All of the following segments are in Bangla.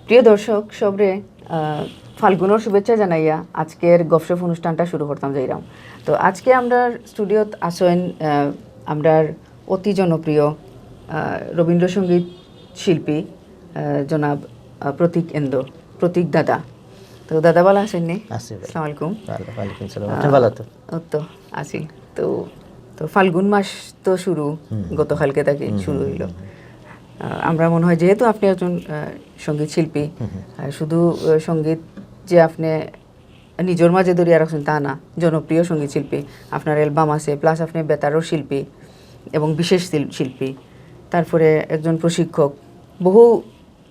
প্রিয় দর্শক সবরে ফাল্গুনের শুভেচ্ছা জানাইয়া আজকের গফসফ অনুষ্ঠানটা শুরু করতাম যাইরাম। তো আজকে আমরা স্টুডিওত আসেন আমরার অতি জনপ্রিয় রবীন্দ্রসঙ্গীত শিল্পী জনাব প্রতীক দাদা। তো দাদা ভালো আছেন নি? আসসালামু আলাইকুম। ওয়ালাইকুম আসসালাম। আপনি ভালো তো? তো আছি। তো ফাল্গুন মাস তো শুরু, গতকালকে থেকে শুরু হইল। আমরা মনে হয় যেহেতু আপনি একজন সঙ্গীত শিল্পী, শুধু সঙ্গীত যে আপনি নিজের মাঝে ধরিয়া রাখছেন তা না, জনপ্রিয় সঙ্গীত শিল্পী, আপনার অ্যালবাম আছে, প্লাস আপনি বেতারও শিল্পী এবং বিশেষ শিল্পী, তারপরে একজন প্রশিক্ষক, বহু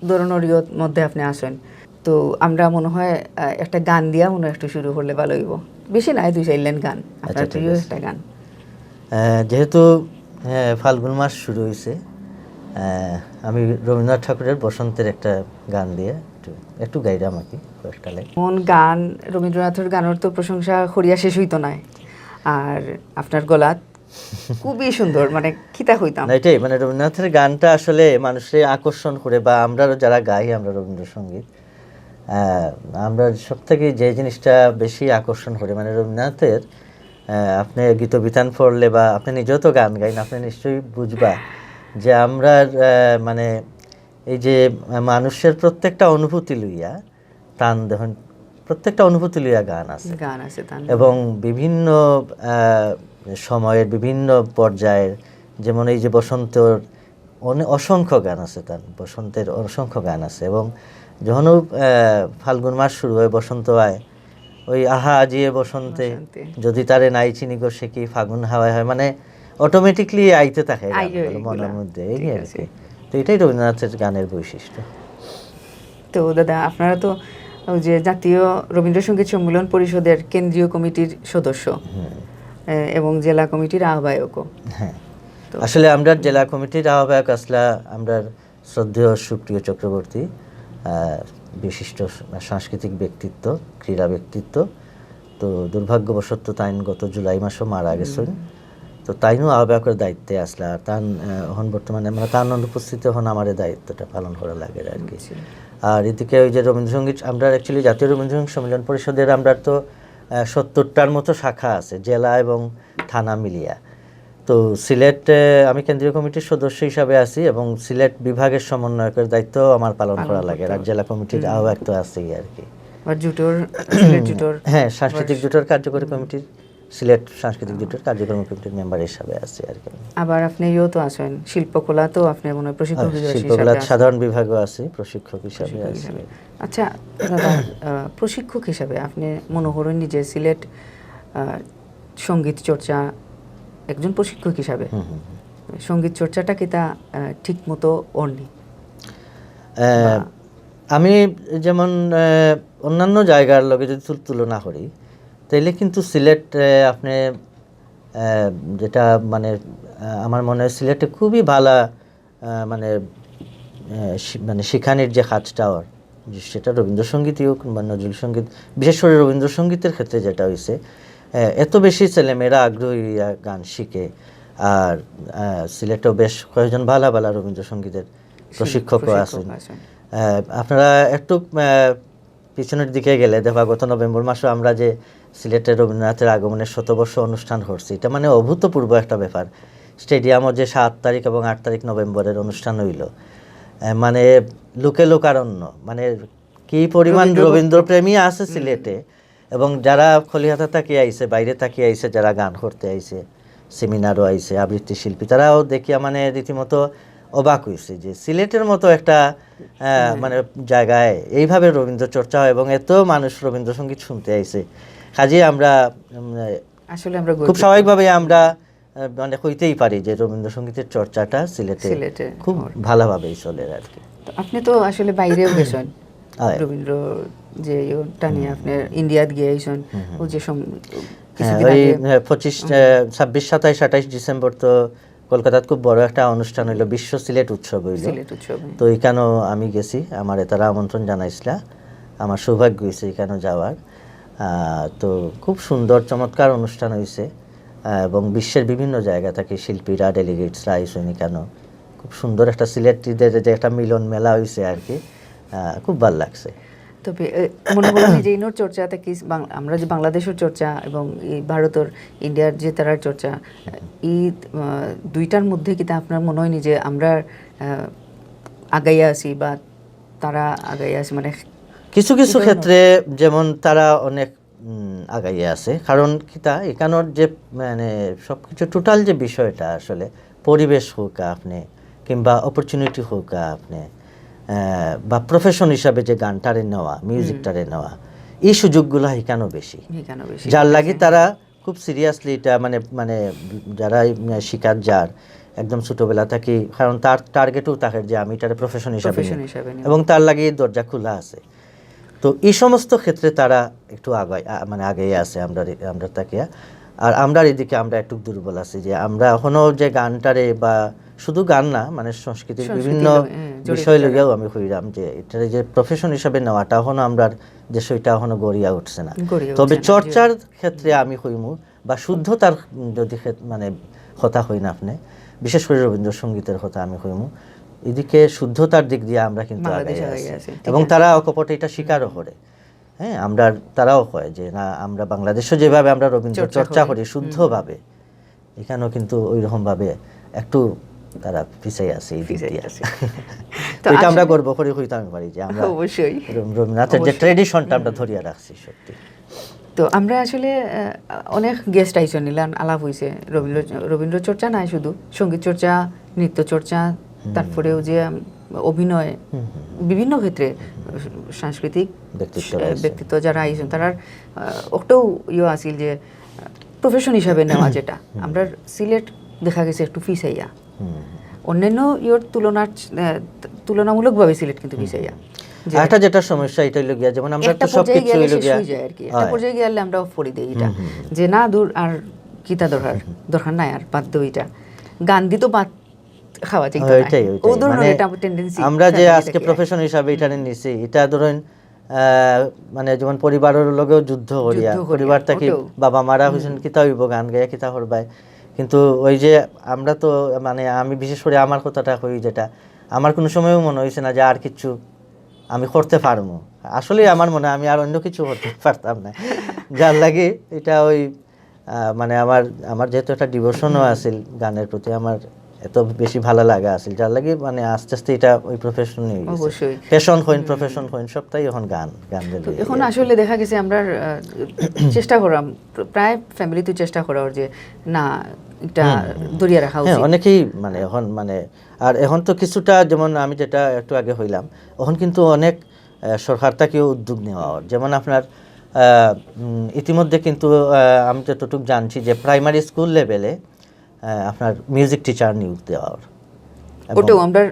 ধরনের মধ্যে আপনি আসেন। তো আমরা মনে হয় একটা গান দিয়া মনে হয় একটু শুরু করলে ভালো হইব। বেশি নাই, 2-4 লাইন গান, আপনার প্রিয় একটা গান। যেহেতু ফাল্গুন মাস শুরু হয়েছে, আমি রবীন্দ্রনাথ ঠাকুরের বসন্তের একটা গান দিয়ে একটু গাইলাম আর কি, কয়েকটা লাইন। কোন গান? রবীন্দ্রনাথের গানের তো প্রশংসা করিয়া শেষ হইতো নাই, আর আপনার গলাত খুবই সুন্দর, মানে খিতা হইতাম। এটাই মানে রবীন্দ্রনাথের গানটা আসলে মানুষের আকর্ষণ করে, বা আমরা যারা গাই আমরা রবীন্দ্রসঙ্গীত, আমরা সব থেকে যে জিনিসটা বেশি আকর্ষণ করে মানে রবীন্দ্রনাথের, আপনি গীতবিতান পড়লে বা আপনি নিজেও তো গান গাইন, আপনি নিশ্চয়ই বুঝবা যে আমরা মানে এই যে মানুষের প্রত্যেকটা অনুভূতি লইয়া টান দেখুন, প্রত্যেকটা অনুভূতি লইয়া গান আছে এবং বিভিন্ন সময়ের বিভিন্ন পর্যায়ের, যেমন এই যে বসন্তের অসংখ্য গান আছে, তার বসন্তের অসংখ্য গান আছে। এবং যখন ফাল্গুন মাস শুরু হয়, বসন্ত আয়, ওই আহা আজিয়ে বসন্তে যদি তারে নাই চিনি গো সে কি ফাগুন হাওয়ায় হয়, মানে অটোমেটিকলি আইতে থাকে মনের মধ্যে, এই আর কি। তো এটাই রবীন্দ্রনাথের গানের বৈশিষ্ট্য। তো দাদা, আপনারা তো ওই যে জাতীয় রবীন্দ্রসঙ্গীত সম্মেলন পরিষদের কেন্দ্রীয় কমিটির সদস্য এবং জেলা কমিটির আহ্বায়কও। হ্যাঁ, আসলে আমরা জেলা কমিটির আহ্বায়ক আসলা আমরা শ্রদ্ধেয় সুপ্রিয় চক্রবর্তী, বিশিষ্ট সাংস্কৃতিক ব্যক্তিত্ব, ক্রীড়া ব্যক্তিত্ব। তো দুর্ভাগ্যবশত তাইন গত জুলাই মাসও মারা গেছেন। তো তাইনও আহ্বায়কের দায়িত্বে আসলা, তান এখন বর্তমানে আমরা তার অনুপস্থিতি এখন আমার দায়িত্বটা পালন করা লাগে আর কি। আর এদিকে ওই যে রবীন্দ্রসঙ্গীত, আমরা অ্যাকচুয়ালি জাতীয় রবীন্দ্রসঙ্গীত সম্মেলন পরিষদের আমরা তো 70টার মতো শাখা আছে, জেলা এবং থানা মিলিয়া। তো সিলেট আমি কেন্দ্রীয় কমিটির সদস্য হিসাবে আছি এবং সিলেট বিভাগের সমন্বয়কের দায়িত্ব আমার পালন করা লাগে, আর জেলা কমিটির আহ্বায়ক তো আছেই আর কি। হ্যাঁ, সাংস্কৃতিক জোটের কার্যকরী কমিটির, সিলেট সাংস্কৃতিক জোটের কার্যকরী কমিটির মেম্বার হিসাবে আছে আর কি। আবার আপনি তো আছেন শিল্পকলা, তো আপনি মনে হয় প্রশিক্ষক হিসেবে, শিল্পকলা সাধারণ বিভাগও আছে, প্রশিক্ষক হিসাবে আছে। আচ্ছা দাদা, প্রশিক্ষক হিসাবে আপনি মনে করেন নিজে সিলেট সঙ্গীত চর্চা, একজন প্রশিক্ষক হিসাবে সঙ্গীত চর্চাটা কি তা ঠিক মতো অর্নি? আমি যেমন অন্যান্য জায়গার লগে যদি তুলনা করি, তাইলে কিন্তু সিলেট আপনি যেটা মানে আমার মনে হয় সিলেটে খুবই ভালো মানে মানে শিখানির যে খাতটাওয়ার, সেটা রবীন্দ্রসঙ্গীতই হোক বা নজরুল সঙ্গীত, বিশেষ করে রবীন্দ্রসঙ্গীতের ক্ষেত্রে যেটা হয়েছে, এত বেশি ছেলেমেয়েরা আগ্রহী গান শিখে। আর সিলেটেও বেশ কয়েকজন ভালো ভালো রবীন্দ্রসঙ্গীতের প্রশিক্ষকও আছেন। আপনারা একটু পিছনের দিকে গেলে দেখবা, গত নভেম্বর মাসে আমরা যে সিলেটের রবীন্দ্রনাথের আগমনের 100 অনুষ্ঠান করছি, এটা মানে অভূতপূর্ব একটা ব্যাপার। স্টেডিয়ামও যে 7 তারিখ এবং 8 তারিখ নভেম্বরের অনুষ্ঠান হইল, মানে লোকে লোকারণ্য, মানে কি পরিমাণ রবীন্দ্রপ্রেমী আছে সিলেটে। এবং যারা খলিহাতা তাকিয়ে আইছে, বাইরে তাকিয়ে আইছে, যারা গান করতে আইছে, সেমিনারও আইছে, আবৃত্তি শিল্পী, তারাও দেখিয়া মানে রীতিমতো অবাক হয়েছে যে সিলেটের মতো একটা মানে জায়গায় এইভাবে রবীন্দ্র চর্চা হয় এবং এত মানুষ রবীন্দ্রসঙ্গীত শুনতে আইছে। কাজে আমরা আসলে খুব স্বাভাবিকভাবে আমরা মানে কইতেই পারি যে রবীন্দ্রসঙ্গীতের চর্চাটা সিলেটে খুব ভালোভাবেই চলে আর কি। আপনি তো আসলে বাইরেও গেছেন, রবীন্দ্র যে টানি আপনি ইন্ডিয়াত গিয়েছেন, ওই যে 25, 26, 27, 28 ডিসেম্বর তো কলকাতাত খুব বড় একটা অনুষ্ঠান হইল, বিশ্ব সিলেট উৎসব হইল। তো এখানেও আমি গেছি, আমার তারা আমন্ত্রণ জানাইছিল, আমার সৌভাগ্য হয়েছে এখানে যাওয়ার। তো খুব সুন্দর চমৎকার অনুষ্ঠান হয়েছে এবং বিশ্বের বিভিন্ন জায়গা থেকে শিল্পীরা, ডেলিগেটসরা আইসেন। কেন খুব সুন্দর একটা সিলেটিদের যে একটা মিলন মেলা হয়েছে আর কি। খুব ভালো লাগছে। তবে মনে করেন যে ইনোর চর্চা থেকে আমরা যে বাংলাদেশের চর্চা এবং এই ভারতের ইন্ডিয়ার যে তারার চর্চা, এই দুইটার মধ্যে কি আপনার মনে হয়নি যে আমরা আগাইয়া আছি বা তারা আগাইয়া আছে? মানে কিছু কিছু ক্ষেত্রে যেমন তারা অনেক আগাইয়া আছে, কারণ কিতা এখানোর যে মানে সবকিছু টোটাল যে বিষয়টা আসলে পরিবেশ হোক আপনি কিংবা অপরচুনিটি হোক আপনি বা প্রফেশন হিসাবে যে গানটারে নেওয়া, মিউজিকটারে নেওয়া, এই সুযোগগুলো এখানেও বেশি, যার লাগি তারা খুব সিরিয়াসলি এটা মানে মানে যারা শিকার যার একদম ছোটবেলা থেকে, কারণ তার টার্গেটও থাকে যে আমি এটারে প্রফেশন হিসাবে এবং তার লাগে দরজা খোলা আছে। তো এই সমস্ত ক্ষেত্রে তারা একটু মানে আগেই আছে আমরা তাকিয়া। আর আমরা এদিকে আমরা একটু দুর্বল আছি, যে আমরা এখনো যে গানটারে বা শুধু গান না মানে সংস্কৃতির বিভিন্ন বিষয় লগেও আমি কইরাম যে এটারে যে প্রফেশন হিসাবে নেওয়াটা এখনো আমরা দেশটা এখনো গড়িয়া উঠছে না। তবে চর্চার ক্ষেত্রে আমি কইমু বা শুদ্ধতার যদি মানে কথা হই না আপনি, বিশেষ করে রবীন্দ্রসঙ্গীতের কথা আমি কইমু, এদিকে শুদ্ধতার দিক দিয়ে আমরা কিন্তু আগে আছি এবং তারা অকপটে এটা স্বীকারও করে। হ্যাঁ, তারাও কয় যে না আমরা বাংলাদেশে যেভাবে আমরা রবীন্দ্র চর্চা করি শুদ্ধভাবে, এখানেও কিন্তু ওইরকম ভাবে একটু তারা পিছিয়ে আছে এই দিক দিয়ে। এটা আমরা গর্ব করে হইতে আমি পারি যে আমরা অবশ্যই রবীন্দ্রনাথের যে ট্রেডিশনটা আমরা ধরিয়া রাখছি সত্যি। তো আমরা আসলে অনেক গেস্ট আইসন নিলাম, আলাপ হয়েছে রবীন্দ্র চর্চা নাই শুধু, সঙ্গীত চর্চা, নৃত্য চর্চা, তারপরেও যে অভিনয়, বিভিন্ন ক্ষেত্রে সাংস্কৃতিক ব্যক্তিত্ব যারা আইসন তারা ওটাও আসিল যে প্রফেশন হিসাবে নেওয়া, যেটা আমরা সিলেট দেখা গেছে একটু ফিসাইয়া, অন্যান্য তুলনামূলকভাবে সিলেট কিন্তু ফিসাইয়া। একটা যেটা সমস্যা এটা হলো গিয়া, যেমন আমরা তো সবকিছু হইলো গিয়া আর কি একটা পর্যায়ে গেলে আমরা পড়ি দেই এটা যে না দূর আর কিতা দরকার নাই আর বাদ দেই, এটা গান দি তো বাদ খাওয়া ঠিক না, ও ধরনের এটা টেন্ডেন্সি আমরা যে আজকে প্রফেশন হিসাবে এটা নিছি, এটা ধরেন মানে যেমন পরিবারের লগেও যুদ্ধ করিয়া, পরিবার থেকে বাবা মারা হইছেন কিতা হইব গান গায়া কিতা করবাই, কিন্তু ওই যে আমরা তো মানে আমি বিশেষ করে আমার কথাটা কই, যেটা আমার কোনো সময়ও মনে হইছে না যে আর কিছু আমি করতে পারবো। আসলে আমার মনে আমি আর অন্য কিছু করতে পারতাম না, যার লাগে এটা ওই মানে আমার যেহেতু একটা ডিভোশনও আছিল গানের প্রতি, আমার এত বেশি ভালো লাগা আছিল, যার লাগে মানে আস্তে আস্তে এটা ওই প্রফেশন নিয়ে গেছে, প্যাশন হইন প্রফেশন হইন সবটাই এখন গান এখন আসলে দেখা গেছে আমরা চেষ্টা করাম, প্রায় ফ্যামিলিতে চেষ্টা করার যে না এটা দরিয়া রাখা উচিত। অনেকেই মানে এখন মানে আর এখন তো কিছুটা, যেমন আমি যেটা একটু আগে হইলাম, এখন কিন্তু অনেক সরকার থেকেও উদ্যোগ নেওয়া, যেমন আপনার ইতিমধ্যে কিন্তু আমি যতটুকু জানছি যে প্রাইমারি স্কুল লেভেলে আপনার মিউজিক টিচার নিয়োগ দেওয়ার, ওটাও আমরা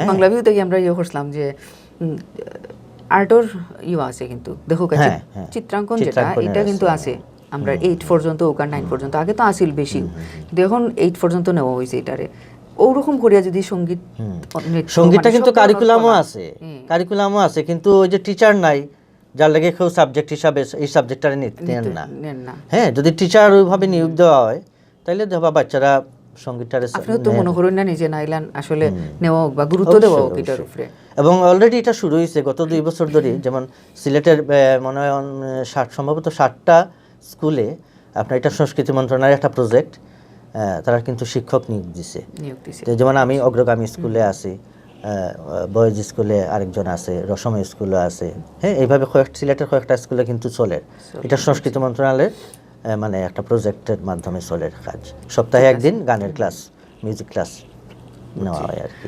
বাংলা ভিউ থেকে আমরা করছিলাম যে আর্টর আছে কিন্তু দেখো কাছে চিত্রাঙ্কন যেটা এটা কিন্তু আছে, আমরা 8 পর্যন্ত ওকার 9 পর্যন্ত, আগে তো আসিল বেশি, এখন 8 পর্যন্ত নেওয়া হয়েছে এটারে। ওরকম করিয়া যদি সঙ্গীতটা কিন্তু কারিকুলামও আছে কিন্তু ওই যে টিচার নাই, যার লাগে কেউ সাবজেক্ট হিসাবে এই সাবজেক্টটা নেন না। হ্যাঁ, যদি টিচার ওইভাবে নিয়োগ দেওয়া হয় তাহলে দেখবা বাচ্চারা সঙ্গীতটারে আপনি তো মনে করেন না নিজে নাইলান আসলে নেওয়া হোক বা গুরুত্ব দেওয়া হোক এটার উপরে, এবং অলরেডি এটা শুরু হয়েছে গত 2 বছর ধরে। যেমন সিলেটের মনে হয় সম্ভবত 60টা স্কুলে আপনার এটা সংস্কৃতি মন্ত্রণালয়ের একটা প্রজেক্ট, তারা কিন্তু শিক্ষক নিয়োগ দিছে। যেমন আমি অগ্রগামী স্কুলে আছি, বয়েজ স্কুলে আরেকজন আছে, রসম স্কুলে আছে, হ্যাঁ এইভাবে সিলেটের কয়েকটা স্কুলে কিন্তু চলে। এটা সংস্কৃতি মন্ত্রণালয়ের মানে একটা প্রজেক্টের মাধ্যমে চলে কাজ। সপ্তাহে একদিন গানের ক্লাস, মিউজিক ক্লাস নেওয়া হয় আর কি।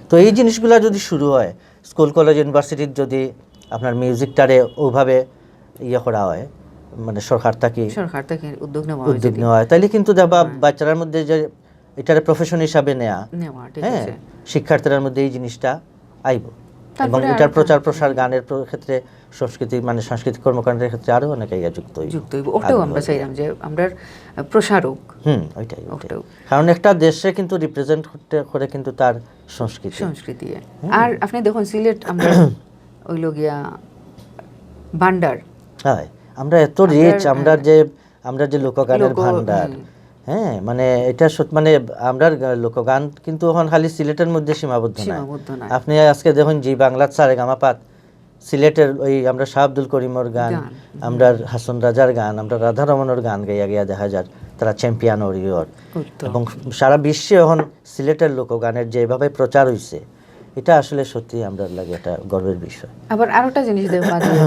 তো এই জিনিসগুলো যদি শুরু হয়, স্কুল কলেজ ইউনিভার্সিটির যদি আপনার মিউজিকটারে ওইভাবে করা হয়, মানে সরকার থেকে উদ্যোগ নেওয়া হয়, তাহলে কিন্তু বাচ্চাদের মধ্যে যে এটারে প্রফেশন হিসাবে নেওয়া, হ্যাঁ শিক্ষার্থীদের মধ্যে এই জিনিসটা আইব, এবং এটার প্রচার প্রসার গানের ক্ষেত্রে মানে সাংস্কৃতিক কর্মকাণ্ডের ক্ষেত্রে আরো অনেক যুক্ত হইব। ওটাও আমরা চাইলাম যে আমরা প্রসারক, ওইটাই। কারণ একটা দেশে কিন্তু রিপ্রেজেন্ট করে কিন্তু তার সংস্কৃতি। আর আপনি দেখুন সিলেট আমরা ওইলো গিয়া ভান্ডার, হ্যাঁ আমরা এত রিচ, আমরা যে লোকগানের ভান্ডার, হ্যাঁ মানে এটা মানে আমরা লোকগান কিন্তু এখন খালি সিলেটের মধ্যে সীমাবদ্ধ না। আপনি আজকে দেখুন জি বাংলার সারেগামাপাত সিলেটের ওই আমরা শাহ আব্দুল করিমর গান, আমরা হাসন রাজার গান, আমরা রাধা রমনের গান গাইয়া গিয়া দেখা যায় তারা চ্যাম্পিয়ন ওরিয়র, এবং সারা বিশ্বে এখন সিলেটের লোকগানের যেভাবে প্রচার হইছে এটা আসলে সত্যি আমরা লাগে একটা গর্বের বিষয়। আবার আরেকটা জিনিস দেখা যায়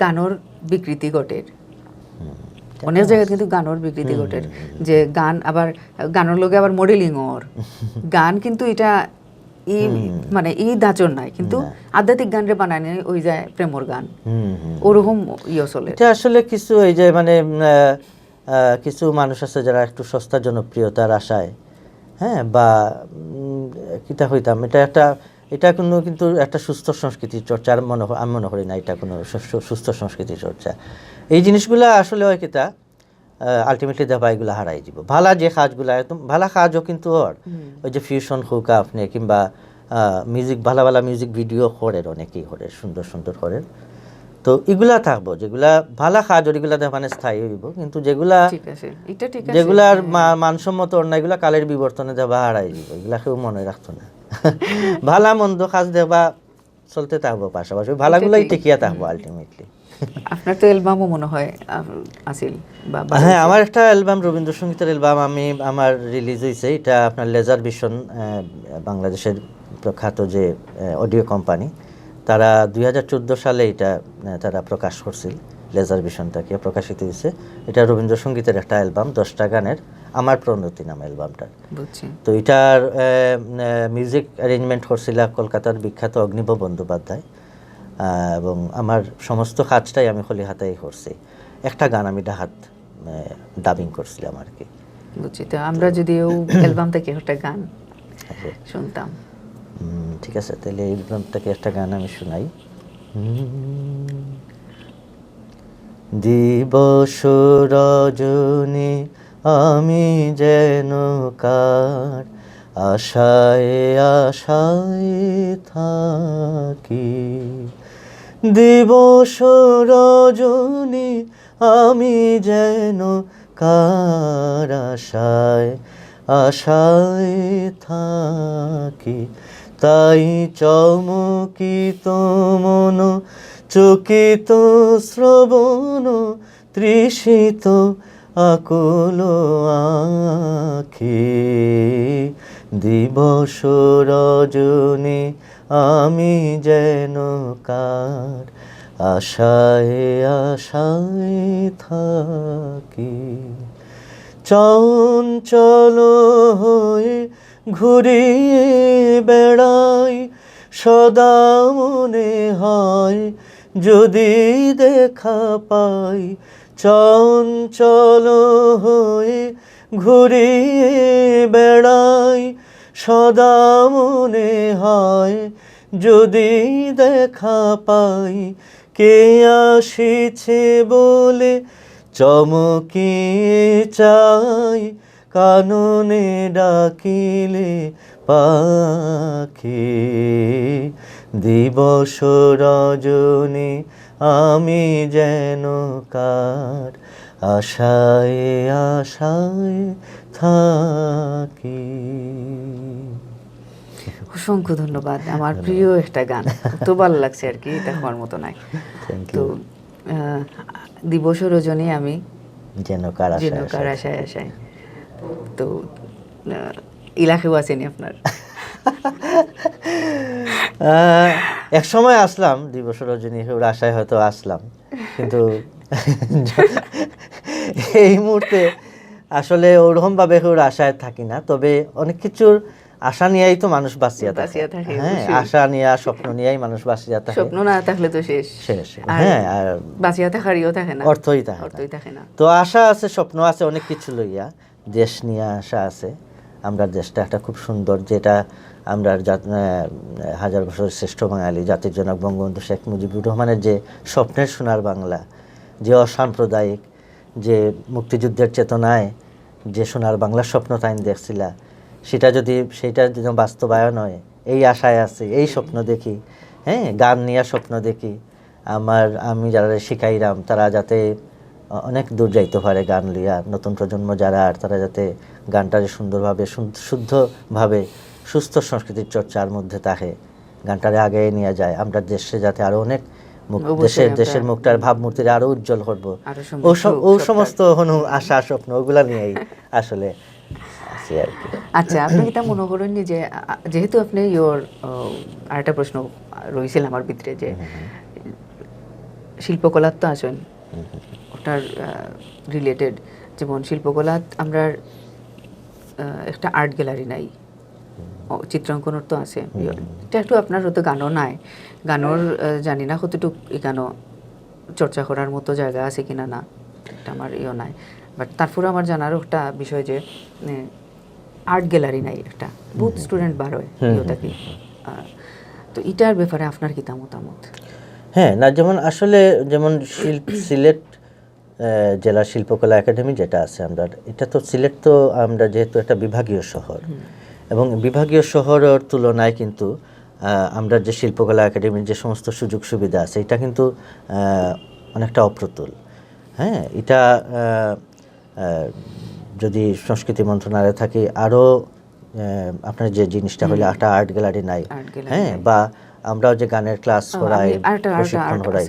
গানের বিকৃতি ঘটে, অনেক জায়গায় কিন্তু গানের বিকৃতি ঘটে, যে গান আবার গানের লগে আবার মডেলিং ওর গান, কিন্তু এটা মানে এই দাচর নাই, কিন্তু আধ্যাত্মিক গান রে বানানি ওই যায় প্রেমর গান, ওরকম চলে। এটা আসলে কিছু এই যে মানে কিছু মানুষ আছে যারা একটু সস্তা জনপ্রিয়তার আশায়, হ্যাঁ, বা কিতা হইতাম, এটা কোনো কিন্তু একটা সুস্থ সংস্কৃতির চর্চা আমি মনে করি না, এটা কোনো সুস্থ সংস্কৃতির চর্চা। এই জিনিসগুলা আসলে হয় কিতা আলটিমেটলি দেবা এগুলো হারাই যাব। ভালা যে কাজগুলা একদম ভালা কাজও কিন্তু ওই যে ফিউশন হোক আপনি, কিংবা মিউজিক ভালা ভালা মিউজিক ভিডিও করেন, অনেকেই করেন, সুন্দর সুন্দর করেন, তো এগুলা থাকবো, যেগুলা ভালা কাজ এগুলা মানে স্থায়ী হইব, কিন্তু যেগুলার মানসম্মত না এগুলা কালের বিবর্তনে দেবা হারাই যাব, এগুলা কেউ মনে রাখতো না। ভালা মন্দ কাজ দেবা চলতে থাকবো, পাশাপাশি ভালাগুলাই টিকিয়া থাকবো আলটিমেটলি। আপনার তো অ্যালবামও মনে হয় আছিল? হ্যাঁ, আমার একটা অ্যালবাম, রবীন্দ্রসঙ্গীতের অ্যালবাম আমার রিলিজ হয়েছে। এটা আপনার লেজার ভিশন, বাংলাদেশের প্রখ্যাত যে অডিও কোম্পানি, তারা 2014 সালে এটা তারা প্রকাশ করছিল, লেজার ভিশনটাকে প্রকাশিত হয়েছে। এটা রবীন্দ্রসঙ্গীতের একটা অ্যালবাম, 10টা গানের, আমার প্রণতি নাম অ্যালবামটার। তো এটার মিউজিক অ্যারেঞ্জমেন্ট করছিল কলকাতার বিখ্যাত অগ্নিব বন্দ্যোপাধ্যায়, এবং আমার সমস্ত কাজটাই আমি খলি হাতাই করছি। একটা গান আমি ডাহাত ডাবিং করছিলাম আর কি। বুঝছি। তো আমরা যদি ও অ্যালবাম থেকে একটা গান শুনতাম। ঠিক আছে, তাহলে এই অ্যালবাম থেকে একটা গান আমি শোনাই। দিবস রজনী আমি যেন কার আশায় আশায় থাকি, দিবস রজনী আমি যেন কার আশায় আশায় থাকি, তাই চমকিত মন চকিত শ্রবণ তৃষিত আকুল আখি, দিবস রজনী আমি যেন কার আশায় আশায় থাকি, চঞ্চল হয়ে ঘুরিয়ে বেড়াই সদা মনে হয় যদি দেখা পাই, চঞ্চল হয়ে ঘুরিয়ে বেড়াই সদা মনে হয় যদি দেখা পাই, কে আসিছে বলে চমকিয়ে চাই, কাননে ডাকিলে পাখি, দিবস রজনী আমি যেন কার আশায় আশায় থাকি। অসংখ্য ধন্যবাদ। আমার প্রিয় একটা গান, তো ভালো লাগছে আর কি, এটা হওয়ার মতো নাই। তো দিবস রজনী আমি যেন কার আশায় আশায়। তো ইলাকেও আছেনি আপনার? এক সময় আসলাম দিবস রজনী ওর আশায়, হয়তো আসলাম, কিন্তু এই মুহূর্তে আসলে ওরকম ভাবে ওর আশায় থাকি না। তবে অনেক কিছুর আশা নিয়েই তো মানুষ বাঁচিয়া থাকে। হ্যাঁ, আশা নিয়ে স্বপ্ন নিয়েই মানুষ বাঁচিয়া থাকে। স্বপ্ন না থাকলে তো শেষ। হ্যাঁ, আর বাঁচিয়া থাকারও থাকে না, অর্থই থাকে না। তো আশা আছে, স্বপ্ন আছে, অনেক কিছু লইয়া দেশ নিয়ে আশা আছে। আমরা দেশটা একটা খুব সুন্দর, যেটা আমরা হাজার বছর শ্রেষ্ঠ বাঙালি জাতির জনক বঙ্গবন্ধু শেখ মুজিবুর রহমানের যে স্বপ্নের সোনার বাংলা, যে অসাম্প্রদায়িক, যে মুক্তিযুদ্ধের চেতনায় যে সোনার বাংলার স্বপ্ন তাই দেখছিলা, সেটা যদি বাস্তবায়ন হয়, এই আশায় আছে, এই স্বপ্ন দেখি। হ্যাঁ, গান নিয়ে স্বপ্ন দেখি। আমি যারা শিখাইলাম তারা যাতে অনেক দূর যাইতে পারে গান লিয়া, নতুন প্রজন্ম যারা, আর তারা যাতে গানটারে সুন্দরভাবে শুদ্ধভাবে সুস্থ সংস্কৃতির চর্চার মধ্যে থাকে, গানটারে আগে নিয়ে যায়, আমরা দেশে যাতে আরো অনেক দেশের মুখটার ভাবমূর্তির আরো উজ্জ্বল করবো, ও সমস্ত আশা স্বপ্ন ওগুলা নিয়েই আসলে আছি আর কি। আচ্ছা, আপনি কি তা মনে করেন যে যেহেতু আপনি আরেকটা প্রশ্ন রয়েছিল আমার ভিতরে যে শিল্পকলার তো আসেন ওটার রিলেটেড, যেমন শিল্পকলাত আমরা একটা আর্ট গ্যালারি নাই, চিত্রাঙ্কনের তো আছে, এটা একটু আপনার হয়তো গানও নাই, গানোর জানি না কতটুকু গানও চর্চা করার মতো জায়গা আছে কিনা না, এটা আমার নাই, বাট তারপরে আমার জানার একটা বিষয় যে আর্ট গ্যালারি নাই, একটা বহুত স্টুডেন্ট বার হয় থাকি, তো এটার ব্যাপারে আপনার কি তা মতামত? হ্যাঁ, না যেমন আসলে যেমন সিলেট জেলা শিল্পকলা একাডেমি যেটা আছে আমরা, এটা তো সিলেট তো আমরা যেহেতু একটা বিভাগীয় শহর, এবং বিভাগীয় শহরের তুলনায় কিন্তু আমরা যে শিল্পকলা একাডেমির যে সমস্ত সুযোগ সুবিধা আছে এটা কিন্তু অনেকটা অপ্রতুল। হ্যাঁ, এটা যদি সংস্কৃতি মন্ত্রণালয়ে থাকি আরও আপনার যে জিনিসটা হলে একটা আর্ট গ্যালারি নাই, হ্যাঁ, বা আমরাও যে গানের ক্লাস করাই, প্রশিক্ষণ করাই,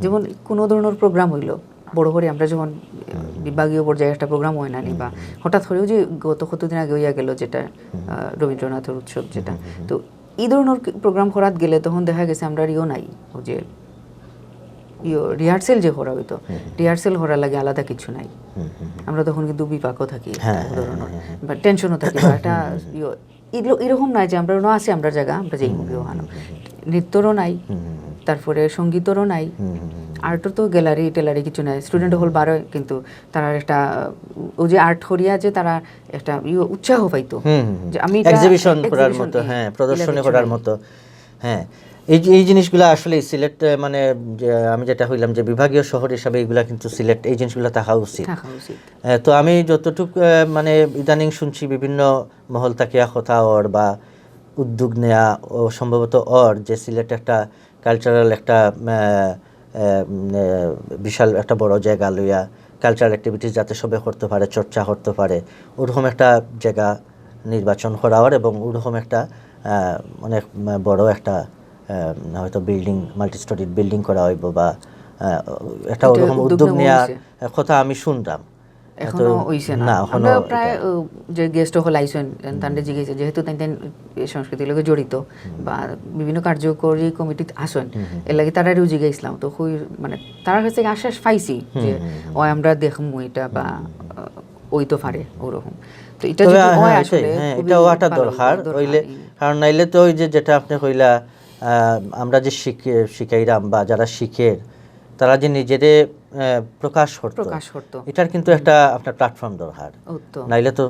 যেমন কোনো ধরনের প্রোগ্রাম হইলো বড় করে, আমরা যখন বিভাগীয় পর্যায়ে একটা প্রোগ্রাম হয় না নি, বা হঠাৎ করেও যে গত কতদিন আগে হইয়া গেল যেটা রবীন্দ্রনাথের উৎসব যেটা, তো এই ধরনের প্রোগ্রাম করাত গেলে তখন দেখা গেছে আমরা নাই, ও যে রিহার্সেল যে করা হইতো, রিহার্সেল করার লাগে আলাদা কিছু নাই, আমরা তখন কিন্তু বিপাকও থাকি ধরনের, বা টেনশনও থাকি, বা একটা এরকম নাই যে আমরা আছে আমরা জায়গা আমরা যেই মুভি আনো, নৃত্যরও নাই, তারপরে সঙ্গীতেরও নাই, আর্টের তো গ্যালারি টেলারি কিছু নাই, স্টুডেন্ট হল বার হয় কিন্তু তারা একটা ও যে আর্ট করিয়া যে তারা একটা উৎসাহ পাইতো যে আমি এক্সিবিশন করার মতো, হ্যাঁ, প্রদর্শনী করার মতো। হ্যাঁ, এই জিনিসগুলো আসলে সিলেট মানে আমি যেটা হইলাম যে বিভাগীয় শহর হিসাবে এইগুলা কিন্তু সিলেট এই জিনিসগুলো থাকা উচিত। তো আমি যতটুকু মানে ইদানিং শুনছি বিভিন্ন মহল তাকিয়া কথা ওর বা উদ্যোগ নেয়া ও সম্ভবত ওর যে সিলেট একটা কালচারাল একটা বিশাল একটা বড় জায়গা লইয়া কালচারাল অ্যাক্টিভিটিস যাতে সবে করতে পারে, চর্চা করতে পারে, ওরকম একটা জায়গা নির্বাচন করা হওয়ার, এবং ওরকম একটা অনেক বড় একটা হয়তো বিল্ডিং, মাল্টি স্টোরিড বিল্ডিং করা হইব, বা একটা ওরকম উদ্যোগ নেওয়ার কথা আমি শুনলাম। এখনো হইছে না, আমরা প্রায় যে গেস্ট হল আইসেন তান্ডে জিজ্ঞেস যেহেতু তাই সংস্কৃতির লগে জড়িত বা বিভিন্ন কার্যকরী কমিটি আসেন, এর লাগে তারাও জিজ্ঞাসলাম, তো মানে তার কাছে আশ্বাস পাইছি যে ওই আমরা দেখমু এটা বা ওই তো পারে ওরকম, তো এটা যদি হয় আসলে এটা ওটা দরকার হইলে, কারণ নাইলে তো ওই যে যেটা আপনি কইলা আমরা যে শিখাইরাম বা যারা শিখের তারা যে নিজেদের প্রকাশ করতো, এটার কিন্তু একটা আপনার প্ল্যাটফর্ম দরকার, নাইলে তো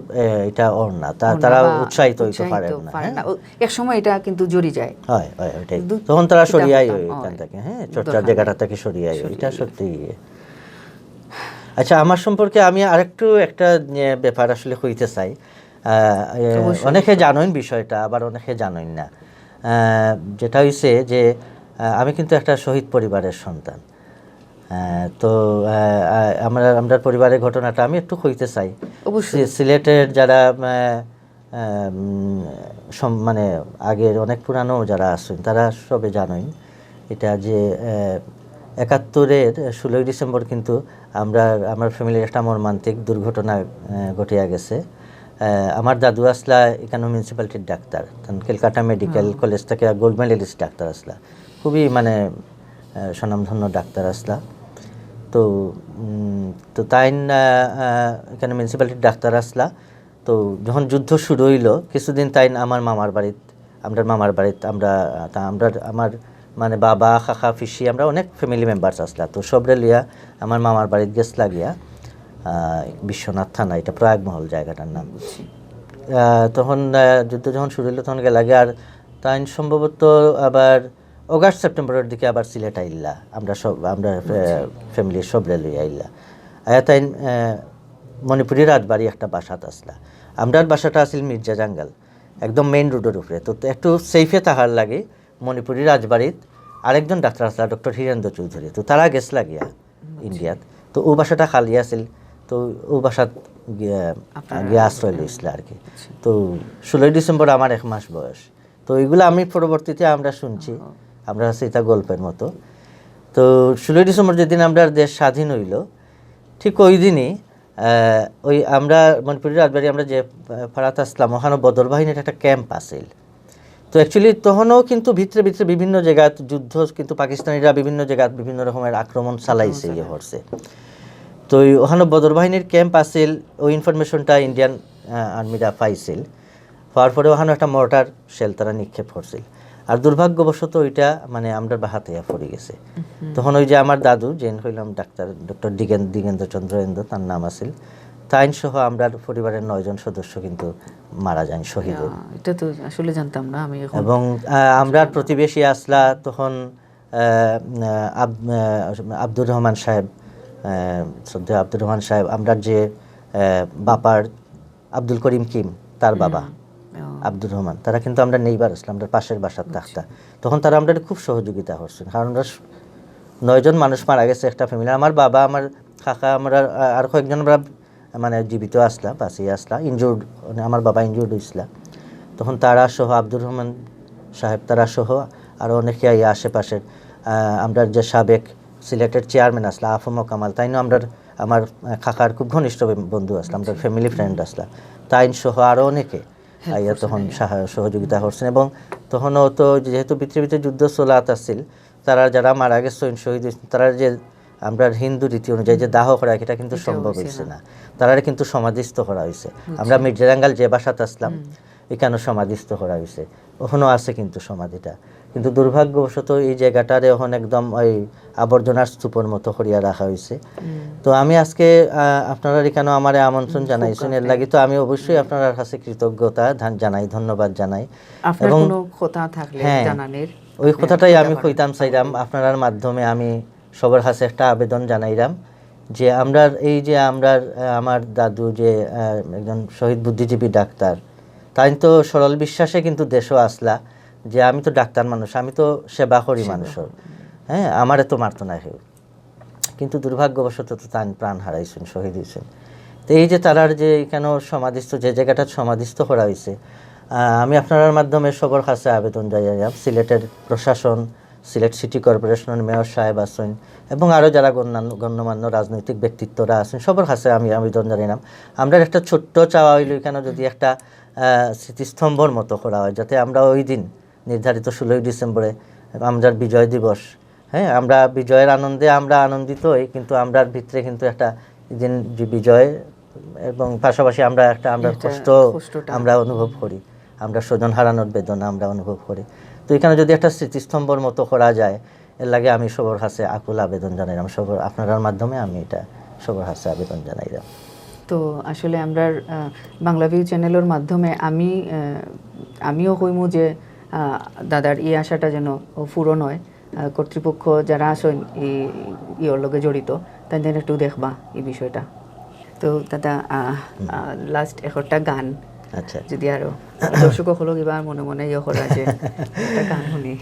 এটা ওর না, তারা উৎসাহিত হইতে পারে না, এক সময় এটা কিন্তু জড়ি যায়, হয় ওইটাই, তখন তারা সরিয়াই ওইখান থেকে, হ্যাঁ, চর্চার জায়গাটা থেকে সরিয়াই, এটা সত্যি। আচ্ছা, আমার সম্পর্কে আমি আরেকটু একটা ব্যাপার আসলে কইতে চাই, অনেকে জানেন বিষয়টা, আবার অনেকে জানেন না, যেটা হইছে যে আমি কিন্তু একটা শহীদ পরিবারের সন্তান, তো আমরা পরিবারের ঘটনাটা আমি একটু কইতে চাই। সিলেটের যারা মানে আগের অনেক পুরানো যারা আছেন তারা সবে জানেন এটা যে 71-এর 16 ডিসেম্বর কিন্তু আমার ফ্যামিলির একটা মর্মান্তিক দুর্ঘটনা ঘটিয়া গেছে। আমার দাদু আসলা এখানে মিউনিসিপ্যালিটির ডাক্তার, ক্যালকাটা মেডিকেল কলেজ থেকে গোল্ড মেডেলিস্ট ডাক্তার আসলা, খুবই মানে স্বনামধন্য ডাক্তার আসলা। তো তাই এখানে মিউনিসিপ্যালিটির ডাক্তার আসলা, তো যখন যুদ্ধ শুরু হইলো কিছুদিন তাই আমার মামার বাড়িতে আমার মানে বাবা কাকা পিসি আমরা অনেক ফ্যামিলি মেম্বার্স আসলা, তো সবরে লিয়া আমার মামার বাড়িতে গেছলা গিয়া বিশ্বনাথ থানা, এটা প্রয়াগমহল জায়গাটার নাম। তখন যুদ্ধ যখন শুরু হইলো তখন গেলাগে, আর তাই সম্ভবত আবার অগাস্ট সেপ্টেম্বরের দিকে আবার সিলেট আইলা, আমরা ফ্যামিলির সবরে লইয়া আইলা, তাই মণিপুরি রাজবাড়ি একটা বাসাত আসলা। আমরার বাসাটা আসিল মির্জা জাঙ্গাল, একদম মেইন রোডের উপরে, তো একটু সেফে থাকার লাগে মণিপুরি রাজবাড়িত আরেকজন ডাক্তার আসলা ডক্টর হীরেন্দ্র চৌধুরী, তো তারা গেছলা গিয়া ইন্ডিয়াত, তো ও বাসাটা খালি আছিল, তো ও বাসাত গিয়া আশ্রয় লইছিল আর কি। তো 16 ডিসেম্বর আমার 1 মাস বয়স, তো এইগুলো আমি পরবর্তীতে আমরা শুনছি, আমরা আছে এটা গল্পের মতো। তো 16 ডিসেম্বর যেদিন আমরা দেশ স্বাধীন হইল, ঠিক ওই দিনই ওই আমরা মণিপুরের রাজবাড়ি আমরা যে পাড়াতে আসলাম, ওখানে বদর বাহিনীর একটা ক্যাম্প আছিল। তো অ্যাকচুয়ালি তখনও কিন্তু ভিতরে ভিতরে বিভিন্ন জায়গায় যুদ্ধ, কিন্তু পাকিস্তানিরা বিভিন্ন জায়গায় বিভিন্ন রকমের আক্রমণ চালাইছে, ইয়ে করছে। তো ওখানে বদর বাহিনীর ক্যাম্প আছিল, ওই ইনফরমেশনটা ইন্ডিয়ান আর্মিরা পাইছিল। পাওয়ার পরে ওখানে একটা মর্টার শেল তারা নিক্ষেপ করছিল। আর দুর্ভাগ্যবশত ওইটা মানে আমরা হাতে পড়ে গেছে। তখন ওই যে আমার দাদু যেন হইলাম ডক্টর দিগেন্দ্র চন্দ্র এন্দ্র, তার নাম আছিল, তাইন সহ আমরা পরিবারের 9 জন সদস্য কিন্তু মারা যান, শহীদ। এটা তো আসলে জানতাম না আমি। এবং আমরা প্রতিবেশী আসলা তখন আব্দুর রহমান সাহেব, শ্রদ্ধেয় আব্দুর রহমান সাহেব, আমরা যে বাপার আব্দুল করিম কিম তার বাবা আব্দুর রহমান, তারা কিন্তু আমরা নেইবার আসলাম, আমরা পাশের বাসার থাকতা। তখন তারা আমরা খুব সহযোগিতা করছেন, কারণ আমরা 9 জন মানুষ মারা গেছে একটা ফ্যামিলি। আমার বাবা, আমার কাকা, আমরা আর কয়েকজন আমরা মানে জীবিত আসলাম, বাঁচিয়ে আসলাম, ইনজুর্ড, আমার বাবা ইনজুর্ড হয়েছিল। তখন তারা সহ আব্দুর রহমান সাহেব তারা সহ আরও অনেকে আশেপাশের আমরা যে সাবেক সিলেটের চেয়ারম্যান আসলা আফম কামাল, তাই না আমরা আমার কাকার খুব ঘনিষ্ঠ বন্ধু আসলাম, আমরা ফ্যামিলি ফ্রেন্ড আসলাম, তাইন সহ আরও অনেকে আইয়া তখন সহযোগিতা করছেন। এবং তখনও তো যেহেতু পৃথিবীতে যুদ্ধ চলাত আসছিল, তারা যারা মারা গেছেন শহীদ হয়েছেন, তারা যে আমরা হিন্দু রীতি অনুযায়ী যে দাহ করা, এটা কিন্তু সম্ভব হয়েছে না, তারা কিন্তু সমাধিস্থ করা হয়েছে। আমরা মির্জারাঙ্গাল যে বাসাতে আসলাম এখানে সমাধিস্থ করা হয়েছে, ওখানেও আছে কিন্তু সমাধিটা। কিন্তু দুর্ভাগ্যবশত এই জায়গাটারে এখন একদম ওই আবর্জনার স্তূপের মতো করিয়া রাখা হয়েছে। তো আমি আজকে আপনারা এখানে আমার আমন্ত্রণ জানাইছেন, এর লাগি তো আমি অবশ্যই আপনার কাছে কৃতজ্ঞতা জানাই, ধন্যবাদ জানাই। এবং কোনো কথা থাকলে জানানের ওই কথাটাই আমি কইতাম চাইলাম আপনার মাধ্যমে, আমি সবার কাছে একটা আবেদন জানাইলাম যে আমরা এই যে আমার দাদু যে একজন শহীদ বুদ্ধিজীবী ডাক্তার, তাই তো সরল বিশ্বাসে কিন্তু দেশও আসলা যে আমি তো ডাক্তার মানুষ, আমি তো সেবা করি মানুষের, হ্যাঁ, আমারে তো মারতো না কেউ, কিন্তু দুর্ভাগ্যবশত তো তান প্রাণ হারাইছেন, শহীদ হয়েছেন। তো এই যে তারার যে এখানে সমাধিস্থ, যে জায়গাটা সমাধিস্থ করা হয়েছে, আমি আপনার মাধ্যমে সবার কাছে আবেদন জানাইলাম, সিলেটের প্রশাসন, সিলেট সিটি কর্পোরেশনের মেয়র সাহেব আছেন এবং আরও যারা গণ্যমান্য রাজনৈতিক ব্যক্তিত্বরা আছেন, সবার কাছে আমি আবেদন জানাইলাম, আমরা একটা ছোট্ট চাওয়া হইল এখানে যদি একটা স্মৃতিস্তম্ভর মতো করা হয়, যাতে আমরা ওই দিন নির্ধারিত 16 ডিসেম্বরে আমরা বিজয় দিবস, হ্যাঁ, আমরা বিজয়ের আনন্দে আমরা আনন্দিত হই, কিন্তু আমরার ভিতরে কিন্তু একটা দিন যে বিজয় এবং পাশাপাশি আমরা কষ্ট আমরা অনুভব করি, আমরা স্বজন হারানোর বেদনা আমরা অনুভব করি। তো এখানে যদি একটা স্মৃতিস্তম্ভর মতো করা যায়, এর লাগে আমি সবার কাছে আকুল আবেদন জানাইলাম, সবার আপনার মাধ্যমে আমি এটা সবার কাছে আবেদন জানাইলাম। তো আসলে আমরা বাংলা ভিউ চ্যানেলের মাধ্যমে আমিও কইমু যে দাদার এই আশাটা যেন পূরণ হয়, কর্তৃপক্ষ যারা আসেন ইয়র লগে জড়িত তাদের একটু দেখবা এই বিষয়টা। তো দাদা লাস্ট একটা গান, আচ্ছা, যদি আরো দর্শক হলো কিবা মনে মনে ইয়ে করা যে একটা গান শুনি।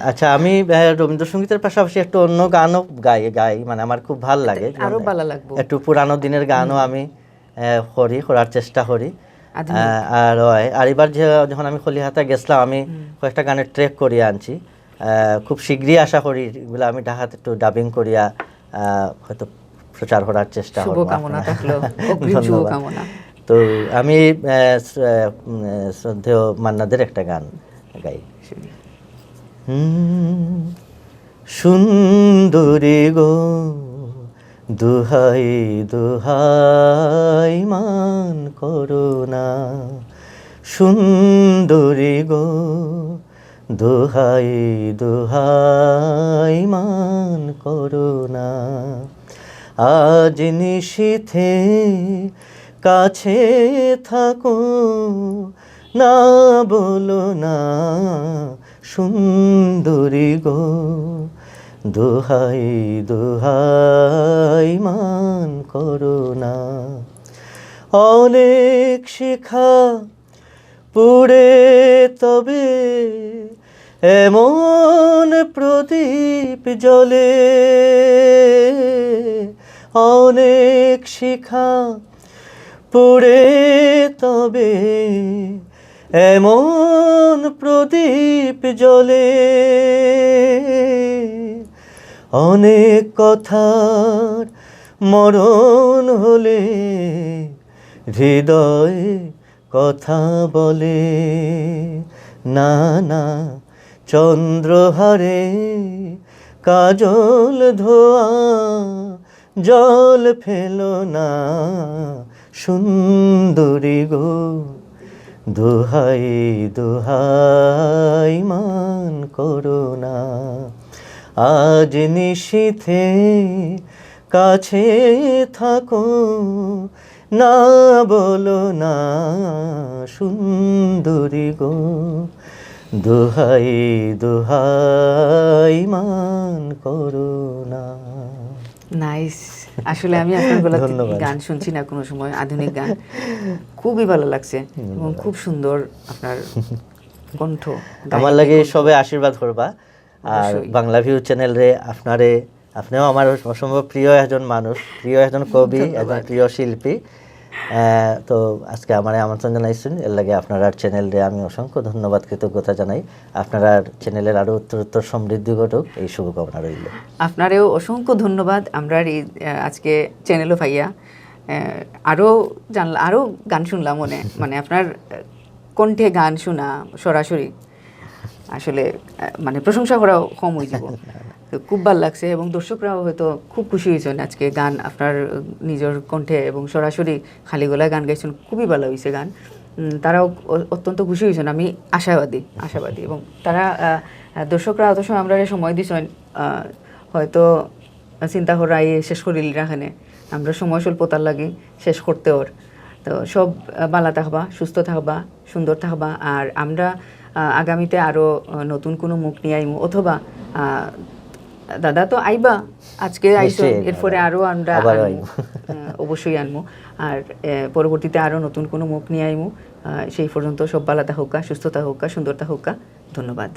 আচ্ছা, আমি রবীন্দ্রসঙ্গীতের পাশাপাশি একটু অন্য গানও গাই, মানে আমার খুব ভালো লাগে, আরো ভালো লাগবে, একটু পুরানো দিনের গানও আমি করার চেষ্টা করি। আর এবার যখন আমি খলিহাতা গেছিলাম, আমি কয়েকটা গানের ট্র্যাক করিয়া আনছি, খুব শীঘ্রই আশা করি এগুলো আমি ঢাকাতে একটু ডাবিং করিয়া হয়তো প্রচার করার চেষ্টা করব। তো আমি শ্রদ্ধেয় মান্নাদের একটা গান গাই। সুন্দরী গো দুহাই দুহাই মান করুণা, সুন্দরী গো দুহাই দুহাই মান করুণা, আজ নিশীথে কাছে থাকো না বলো না, সুন্দরী গো দোহাই দোহাই মান করুণা। অনেক শিখা পুড়ে তবে এমন প্রদীপ জ্বলে, অনেক শিখা পুড়ে তবে এমন প্রদীপ জ্বলে অনেক কথার মরণ হলে হৃদয় কথা বলে না না চন্দ্রহারে কাজল ধোয়া জল ফেলো না সুন্দরী গো দোহাই দোহাই মান করো না আজ নিশীথে কাছে থাকো না বলো না সুন্দরী গো দোহাই দোহাই মান করো না। নাইস। আসলে আমি আপনার গলা থেকে ধন্যবাদ। গান শুনছি না কোনো সময়, আধুনিক গান খুবই ভালো লাগছে এবং খুব সুন্দর আপনার কণ্ঠ। আমার লাগে সবে আশীর্বাদ করবা আর বাংলা ভিউ চ্যানেল রে আপনিও আমার অসম্ভব প্রিয় একজন মানুষ, প্রিয় একজন কবি, একজন প্রিয় শিল্পী। তো আজকে আমার আমন্ত্রণ জানাইছেন, এর লাগে আপনার চ্যানেল রে আমি অসংখ্য ধন্যবাদ কৃতজ্ঞতা জানাই। আপনার চ্যানেলের আরো উত্তরোত্তর সমৃদ্ধি ঘটুক এই শুভকামনা রইল। আপনারেও অসংখ্য ধন্যবাদ। আমরা এই আজকে চ্যানেলও পাইয়া আরও জানলাম, আরও গান শুনলাম মানে আপনার কণ্ঠে গান শোনা সরাসরি আসলে মানে প্রশংসা করাও কম হয়ে যাব। তো খুব ভালো লাগছে এবং দর্শকরাও হয়তো খুব খুশি হয়েছেন আজকে গান আপনার নিজের কণ্ঠে এবং সরাসরি খালি গলায় গান গাইছেন, খুবই ভালো হয়েছে গান। তারাও অত্যন্ত খুশি হয়েছেন, আমি আশাবাদী এবং তারা দর্শকরা অত সময় আমরা সময় দিয়েছেন, হয়তো চিন্তা করা শেষ করিল রাখানে আমরা সময় স্বল্পতার লাগে শেষ করতে ওর। তো সব ভালো থাকবা, সুস্থ থাকবা, সুন্দর থাকবা। আর আমরা আগামীতে আরও নতুন কোনো মুখ নিয়ে আইমু, অথবা দাদা তো আইবা, আজকে আইসো, এরপরে আরও আমরা অবশ্যই আনবো। আর পরবর্তীতে আরও নতুন কোনো মুখ নিয়ে আইমু। সেই পর্যন্ত সব ভালো থাকুক, সুস্থতা হোক, সুন্দরতা হোক। ধন্যবাদ।